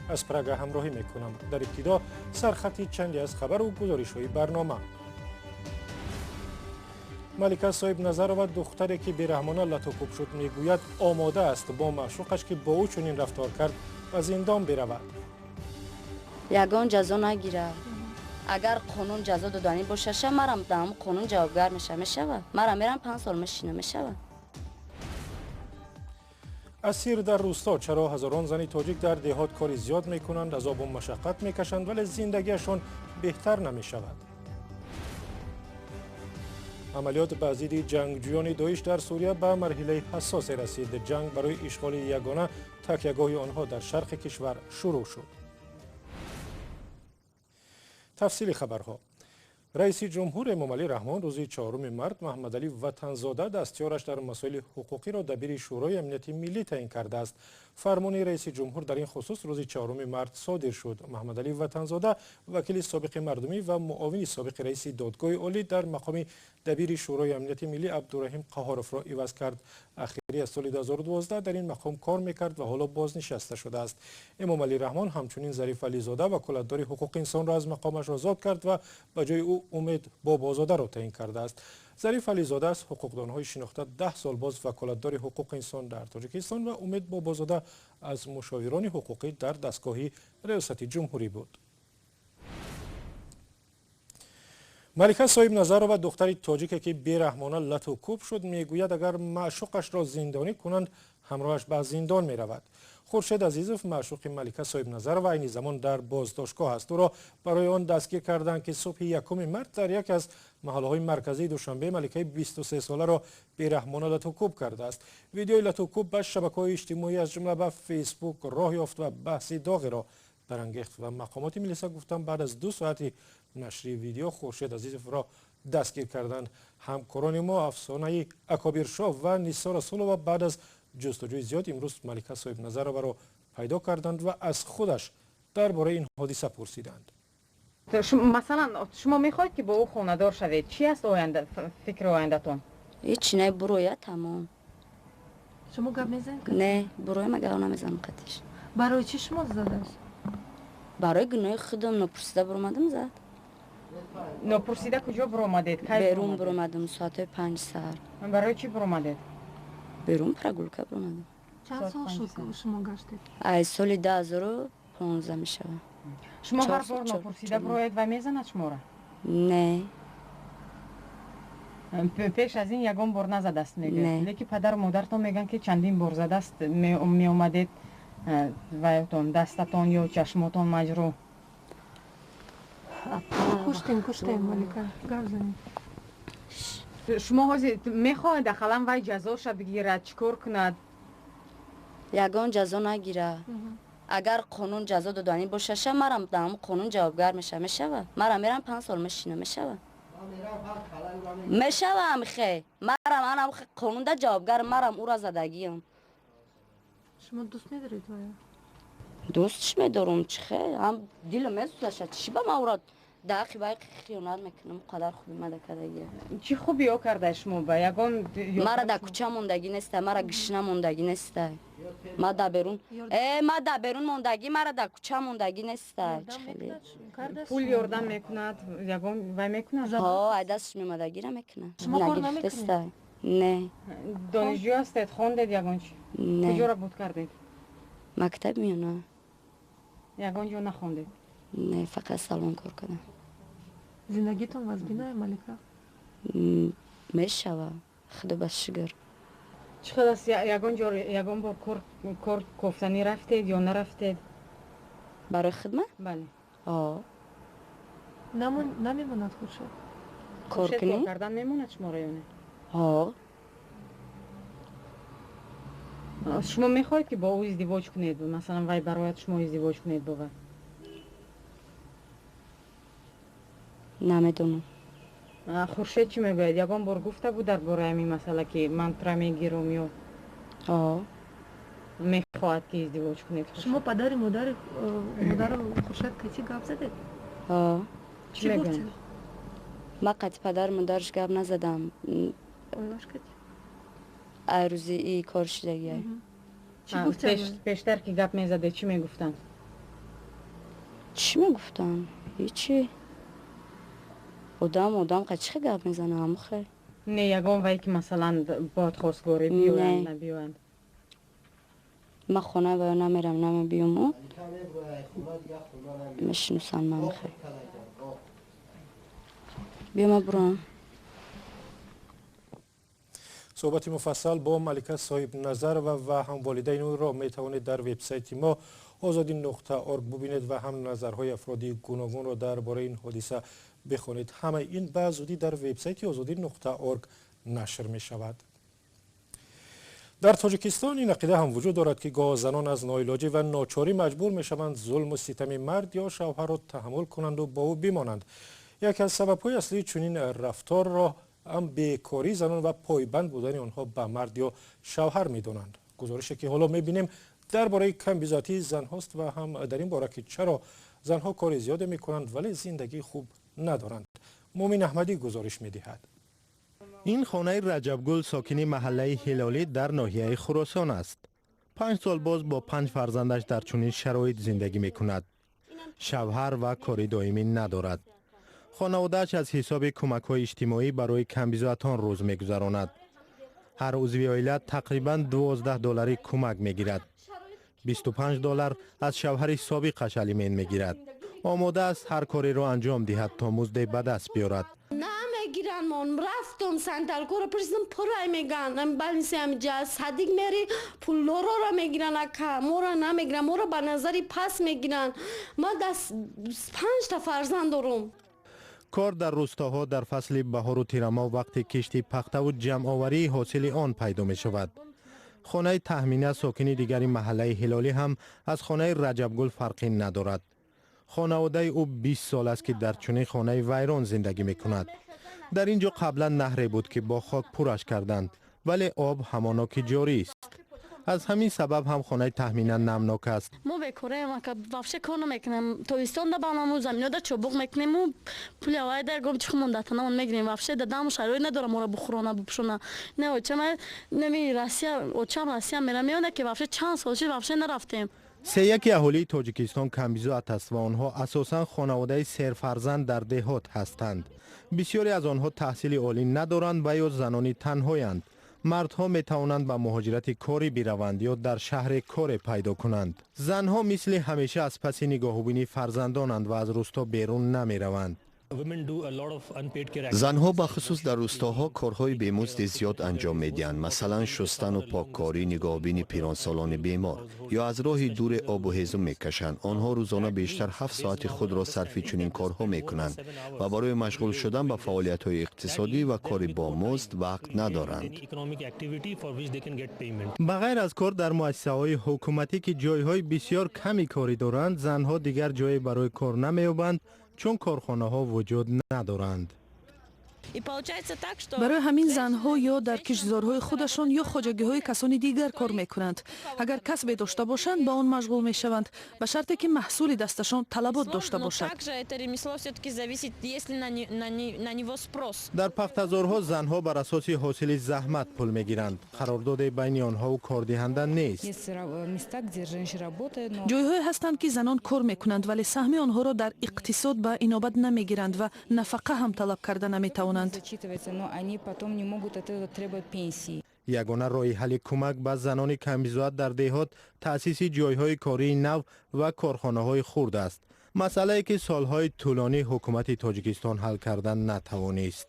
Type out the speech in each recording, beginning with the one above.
از پراگا همراهی میکنم. در ابتدا سرخطی چندی از خبر و گزارش‌های برنامه. ملکه صاحب نظرova دختری که بیرحمانه لاتوکوبشود میگوید آماده است با معشوقش که با او چنین رفتار کرد و زندان برود. یگان جزا نگیره. اگر قانون جزا دادنی باشه مرم دام قانون جوابگر میشه. مرم میرم 5 سال مشینه میشه. اسیر در روستا چرا هزاران زن تاجیک در دهات کاری زیاد میکنند، عذاب و مشقت میکشند ولی زندگیشان بهتر نمیشود. عملیات به ضد جنگجویان داعش در سوریه به مرحله حساس رسید. جنگ برای اشغال یگانه تکیهگاه آنها در شرق کشور شروع شد. تفصیل خبرها. رئیس جمهور مملی رحمان روز 4 مارس محمد علی وطنزاده دستیارش در مسائل حقوقی را دبیری شورای امنیتی ملی تعیین کرده است. فرمان رئیس جمهور در این خصوص روز 4 مارس صادر شد. محمد علی وطنزاده وکیل سابق مردمی و معاون سابق رئیس دادگاه عالی در مقام دبیر شورای امنیتی ملی عبدالرحیم قهارف را عوض کرد. اخیری از سال 2012 در این مقام کار میکرد و حالا بازنشسته شده است. امام علی رحمان همچنین ظریف علیزاده وکالتدار حقوق انسان را از مقامش آزاد کرد و به جای او امید بابازاده را تعیین کرده است. ظریف علیزاده از حقوقدانهای شناخته 10 سال باز وکالتدار حقوق انسان در تاجیکستان و امید بابازاده از مشاوران حقوقی در دستگاه ریاست جمهوری بود. ملکه صاحب نظرova دختری تاجیک که بیرحمانه لاتوکوب شد میگوید اگر معشوقش را زندانی کنند همراهش به زندان میرود. خورشید عزیزوف معشوق ملکه صاحب نظرova این زمان در بازداشتگاه است. او را برای آن دستگیر کردند که صبح 1 مارس در یک از محله‌های مرکزی دوشنبه ملکه 23 ساله را بیرحمانه لاتوکوب کرده است. ویدیوی لاتوکوب به شبکه‌های اجتماعی از جمله به فیسبوک راه یافت و بحث داغی را برانگیخت و مقامات ملیسا گفتند بعد از 2 ساعت نشر ویدیو خورشید عزیزوف را دستگیر کردند. همکاران ما افسانه اکابر شاه و نیسا رسولووا بعد از جستجوی زیاد امروز ملکه صاحب نظرova را پیدا کردند و از خودش درباره این حادثه پرسیدند. مثلا شما میخواید که با او خانه‌دار شوید، چی است آینده فکر آینده‌تون؟ هیچ نه، برویا تمام. شما گپ میزنید؟ نه، برویا مگه نمیزنم قطعش. برای چی شما زده است؟ برای گناه خودم نپرسیده برآمدم زد. نپرسیده کجا برآمدید؟ کی بیرون برآمدم ساعت 5 سر. برای چی برآمدید؟ بیرون پرگولکه برآمدم. چند سال شد که شما گشتید؟ از سال 2015 میشه. شما هر بار نپرسیده برآید و میزند شما را؟ نه. پیش از این یگان بار نزده است میگه. لیکن پدر و مادرتون میگن که چندین بار زده است می اومدید و دستتون یا چشماتون مجروح. کشتین ملکه گپ زنید. شما حاضر میخواهید داخلا وای جزاش بگیرد چیکار کند؟ یگان جزا نگیره. اگر قانون جزا دادنی باشه مرم دام قانون جوابگر میشه. مرم میرم 5 سال مشینه میشه. خی مرم قانون ده جوابگر مرم او را زدگیم. شما دوست ندارید وایا؟ دوستش میدارم چخه هم دلم میسوزه چی با ما او را داخل باید خیانت میکنم قدر خوبی مده کردگیه. چی خوبی او کرده شما با یگان؟ مرا در کوچه موندگی نیسته، مرا گشنه موندگی نیسته. ما در بیرون موندگی، مرا در کوچه موندگی نیسته. پول یاردم میکند یگان وای میکند؟ ها دستش میمدگی را میکنه. شما کار نمیکنید؟ نه. دانشجو هستید خواندید یگان چی؟ نه. کجا را بود کردید؟ مکتب میونه. یگان جو نخواندید؟ نه فقط سالن کار کردم. زندگیتون وزبینه ملکه؟ میشوه خدا بس شگر. چقدر است یگان بار کار کوفتنی رفتید یا نرفتید؟ برای خدمت؟ بله. نمیموند خورشید؟ کار کنی؟ کردن میموند شما را یا نه؟ شما میخواید که با او ازدواج کنید مثلا وای برایت شما ازدواج کنید با وی؟ نمیدونم. خورشید چی میگوید؟ یگان بار گفته بود درباره همین مسئله که من ترا میگیرم یا میخواهد که ازدواج کنید؟ شما پدر مادر خورشید کسی گپ زدید؟ چی میگوید؟ ما قطع پدر مادرش گپ نزدم. روزی ای کار شدگیه. پیشتر که گپ میزده چی میگفتن؟ چی میگفتن؟ هیچی. آدم قچخه گپ میزنه همه خیلی. نه یگان وای که مثلا باد خواستگاری بیوند نبیوند. ما خونه باید نمیرم نمی بیوم میشنوسن من خیلی. بیام برام. صحبت مفصل با ملکه صاحب نظر و هم والدین او را می توانید در وبسایت ما ozodi.org ببینید و هم نظرهای افرادی گوناگون را درباره این حادثه بخوانید. همه این به زودی در وبسایت ozodi.org نشر می شود. در تاجیکستان این عقیده هم وجود دارد که گاه زنان از ناعلاجی و ناچاری مجبور می شوند ظلم و ستم مرد یا شوهر را تحمل کنند و با او بمانند. یکی از سبب‌های اصلی چنین رفتار را هم بیکاری زنان و پایبند بودن آنها به مرد یا شوهر می‌دانند. گزارشی که حالا می‌بینیم درباره کمبیزاتی زن‌هاست و هم در این باره که چرا زنها کار زیاد می‌کنند ولی زندگی خوب ندارند. مومن احمدی گزارش می‌دهد. این خانه رجبگل ساکن محله هلالی در ناحیه خراسان است. 5 سال باز با 5 فرزندش در چنین شرایط زندگی می‌کند. شوهر و کاری دائمی ندارد. خانواده‌اش از حساب کمک‌های اجتماعی برای کمبیزاتان روز می‌گذراند. هر عضو عائله تقریباً $12 کمک می‌گیرد. $25 از شوهر سابقش الیمن می‌گیرد. آماده است هر کاری را انجام دهد تا مزد به دست بیارد. نمیگیرن من رفتم صندل کار پرسیدم پرای میگن بالینسی همجا صدیق میری پول را میگیرن اکا مورا نمیگیرن مورا به نظری پس میگیرن. ما دست 5 تا فرزند دارم. کار در روستاها در فصل بهار و تیرما وقتی کشتی پخته و جمع آوری حاصل آن پیدا می شود. خانه تهمینه ساکن دیگری محله هلالی هم از خانه رجبگل فرقی ندارد. خانواده او 20 سال است که در چنین خانه ویران زندگی می کند. در اینجا قبلا نهری بود که با خاک پرش کردند ولی آب همانا که جاری است. از همین سبب هم خانه تهمینه نمناک است. ما بکوریم که وافشه کار نمیکنیم تویستان دا بانمو زمینو دا چوبوق میکنیم و پولی اوای در گم چخمون داتنا اون میگیریم وافشه دادم شروع نداره ما را بخورونه بپشونه نه اوچم نمی راسیا اوچم راسیا میرمیونه که وافشه چند سالشی وافشه نرفتیم. سه اهالی تاجیکستان کمبیزوات است و آنها اساساً خانواده سرفرزند در دهات هستند. بسیاری از آنها تحصیل عالی ندارند و یا زنانی تنهایند. مردها می توانند به مهاجرت کاری بروند یا در شهر کار پیدا کنند. زنها مثل همیشه از پس نگاهبینی فرزندانند و از روستا بیرون نمی روند. زنها به خصوص در روستاها کارهای بمزد زیاد انجام میدهند، مثلا شستن و پاککاری، نگاهبین پیرانسالان بیمار یا از راه دور آب و هیزم میکشند. آنها روزانه بیشتر 7 ساعت خود را صرف چنین کارها میکنند و برای مشغول شدن به فعالیت‌های اقتصادی و کار با مزد وقت ندارند. بغیر از کار در مؤسسه‌های حکومتی که جایهای بسیار کمی کاری دارند، زنها دیگر جایی برای کار نمی‌یابند چون کارخانه ها وجود ندارند. برای همین زنها یا در کشتزارهای خودشان یا خواجگی های کسانی دیگر کار میکنند. اگر کسبی داشته باشند با آن مشغول میشوند به شرطی که محصول دستشان طلبات داشته باشد. در پختزارها زنها بر اساس حاصل زحمت پول میگیرند. قرارداد بین آنها و کاردهنده نیست. جایهای هستند که زنان کار میکنند ولی سهم آنها را در اقتصاد به اینابت نمیگیرند و نفقه هم طلب کرده نمیتوانند. یگانه راه حل کمک به زنان کمبیزوات در دهات تأسیس جایهای کاری نو و کارخانه‌های خرد است. مسئله که سالهای طولانی حکومت تاجیکستان حل کردن نتوانست.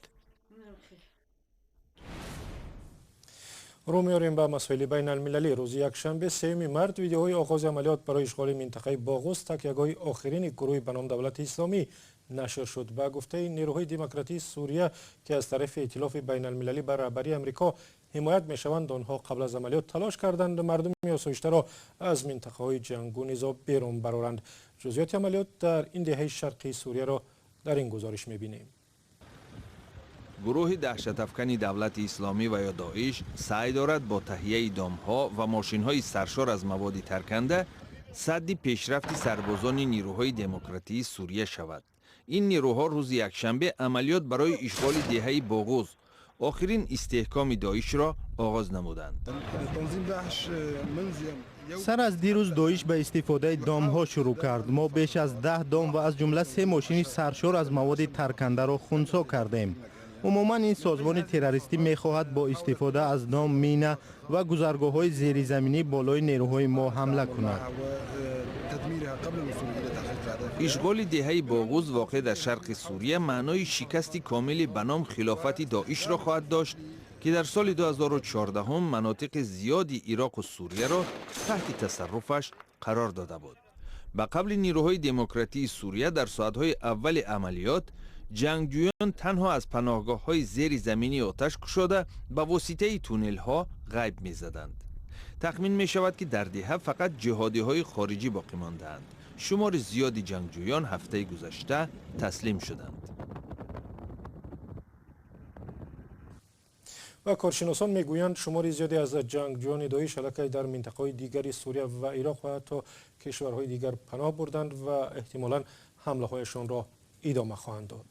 رو میاریم به مسائل بین المللی. روز یکشنبه 3 مارس ویدیوهای آغاز عملیات برای اشغال منطقه باغوس تکیه‌گاه آخرین گروه به نام دولت اسلامی نشر شد. به گفته نیروهای دموکراتی سوریه که از طرف ائتلاف بین المللی بر رهبری آمریکا حمایت میشوند، آنها قبل از عملیات تلاش کردند مردم آسایشته را از منطقه‌های جنگ و نزاع بیرون برآورند. جزئیات عملیات در این دهه شرقی سوریه را در این گزارش می‌بینیم. گروه دهشت‌افکن دولت اسلامی و یا داعش سعی دارد با تهیه دام‌ها و ماشین‌های سرشار از مواد ترکنده سد پیشرفت سربازان نیروهای دموکراتی سوریه شود. این نیروها روز یکشنبه عملیات برای اشغال دهه باغوس، آخرین استحکام داعش را آغاز نمودند. سر از دیروز داعش به استفاده دام‌ها شروع کرد. ما بیش از 10 دام و از جمله 3 ماشین سرشار از مواد ترکنده را خنثی کردیم. عموما این سازمان تروریستی می‌خواهد با استفاده از دام، مینه و گذرگاه‌های زیرزمینی بالای نیروهای ما حمله کند. اشغال دهه باغوز واقع در شرق سوریه معنای شکستی کاملی به نام خلافت داعش را خواهد داشت که در سال 2014 مناطق زیادی عراق و سوریه را تحت تصرفش قرار داده بود. به قبل نیروهای دموکراتی سوریه در ساعتهای اول عملیات جنگجویان تنها از پناهگاه‌های زیر زمینی آتش گشوده به واسطه تونل‌ها غیب می‌زدند. تخمین می‌شود که در دهه فقط جهادی‌های خارجی باقی ماندند. شمار زیادی جنگجویان هفته گذشته تسلیم شدند. و کارشناسان میگویند شماری زیادی از جنگجویان داعش علیه در منطقه‌های دیگری سوریه و عراق و حتی کشورهای دیگر پناه بردند و احتمالاً حمله‌هایشان را ادامه خواهند داد.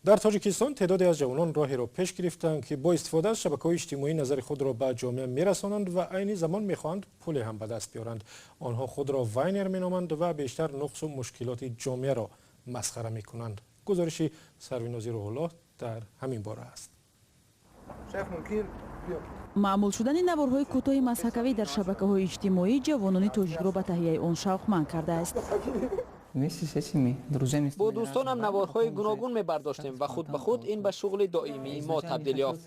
در تاجیکستان تعدادی از جوانان راهی را پیش گرفتند که با استفاده از شبکه‌های اجتماعی نظر خود را به جامعه میرسانند و عین زمان میخواهند پول هم به دست بیارند. آنها خود را واینر مینامند و بیشتر نقص و مشکلات جامعه را مسخره میکنند. گزارش سروینازی روح‌الله در همین باره است. маъмул шудани наворҳои кӯтоҳи мазҳакавӣ дар шабакаҳои иҷтимоӣ ҷавонони тоҷикро ба таҳияи он шавқманд кардааст. бо дӯстонам наворҳои гуногун мебардоштем ва худ ба худ ин ба шуғли доимии мо табдил ёфт.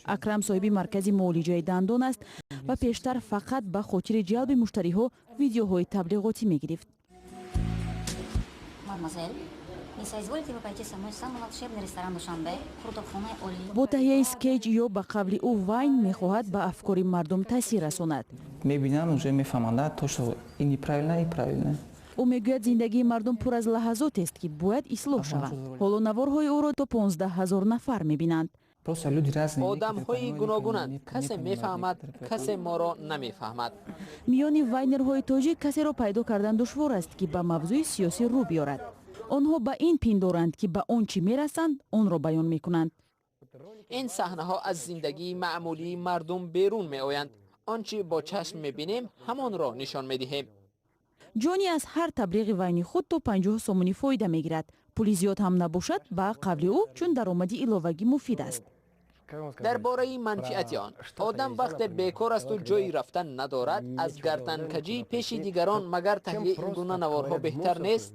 акрам соҳиби маркази муолиҷаи дандон аст ва пештар фақат ба хотири ҷалби муштариҳо видеоҳои таблиғотӣ мегирифт. бо таҳияи скетч ё ба қавли ӯ вайн мехоҳад ба афкори мардум таъсир расонад. ӯ мегӯяд зиндагии мардум пур аз лаҳазотест ки бояд ислоҳ шаванд. ҳоло наворҳои ӯро то 15 000 нафар мебинанд. одамҳои гуногунанд. касе мефаҳмад, касе моро намефаҳмад. миёни вайнерҳои тоҷик касеро пайдо кардан душвор аст ки ба мавзӯи сиёсӣ рӯ биёрад. онҳо ба ин пиндоранд ки ба он чӣ мерасанд онро баён мекунанд. ин саҳнаҳо аз зиндагии маъмулии мардум берун меоянд. он чӣ бо чашм мебинем ҳамонро нишон медиҳем. ҷони аз ҳар таблиғи вайни худ то 50 сомонӣ фоида мегирад. пули зиёд ҳам набошад ба қавли ӯ чун даромади иловагӣ муфид аст. дар бораи манфиати он одам вақте бекор асту ҷойи рафтан надорад аз гарданкаҷӣ пеши дигарон магар таҳияи ин гуна наворҳо беҳтар нест?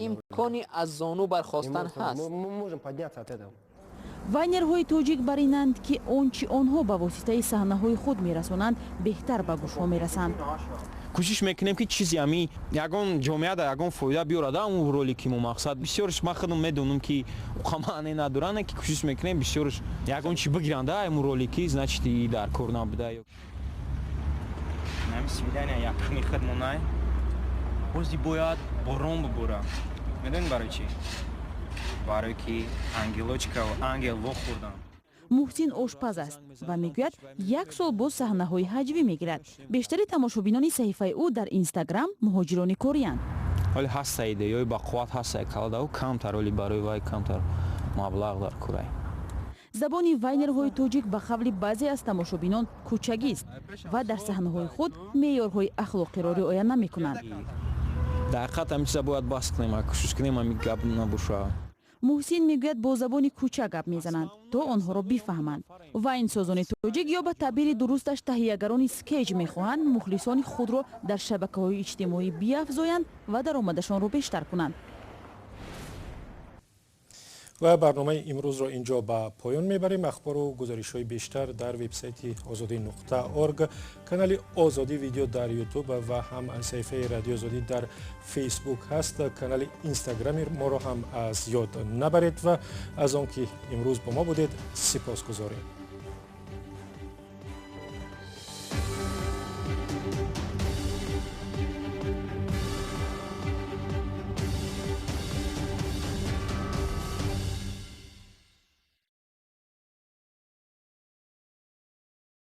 имкони аз зону бархостан ҳаст. вайнерҳои тоҷик бар инанд ки он чӣ онҳо ба воситаи саҳнаҳои худ мерасонанд беҳтар ба гӯшҳо мерасанд. кӯшиш мекунем ки чизи ами ягон ҷомеада ягон фоида биёрада он роли ки мо мақсад бисёрш ма худам медонам ки қамаъне надоране ки кӯшиш мекунем бисёрш ягон чи бигиранда ему роли ки значит и дар кор набуда. нами свидания якми хидмонай бози бояд борон бубора. медонед барои чӣ? барои ки ангелочка ва ангел вохӯрданд. муҳсин ошпаз аст ва мегӯяд 1 сол боз саҳнаҳои ҳаҷвӣ мегирад. бештари тамошобинони саҳифаи ӯ дар инстаграм муҳоҷирони кориянд. ҳоли ҳаста идеёи ба қувват ҳаста калдау камтар оли барои вай камтар маблағ дар курай. забони вайнерҳои тоҷик ба қавли баъзе аз тамошобинон кӯчагист ва дар саҳнаҳои худ меъёрҳои ахлоқиро риоя намекунанд. дар ҳақиқат ҳам чиза бояд бас кунем кӯшиш кунем ҳами гап набоша. муҳсин мегӯяд бо забони кӯча гап мезананд то онҳоро бифаҳманд. вайнсозони тоҷик ё ба таъбири дурусташ таҳиягарони скетч мехоҳанд мухлисони худро дар шабакаҳои иҷтимоӣ биафзоянд ва даромадашонро бештар кунанд. و برنامه امروز را اینجا به پایان میبریم. اخبار و گزارش‌های بیشتر در وبسایت azadi.org، کانال آزادی ویدیو در یوتیوب و هم صفحه رادیو آزادی در فیسبوک هست. کانال اینستاگرامی ما را هم از یاد نبرید و از آنکه امروز با ما بودید سپاسگزاریم.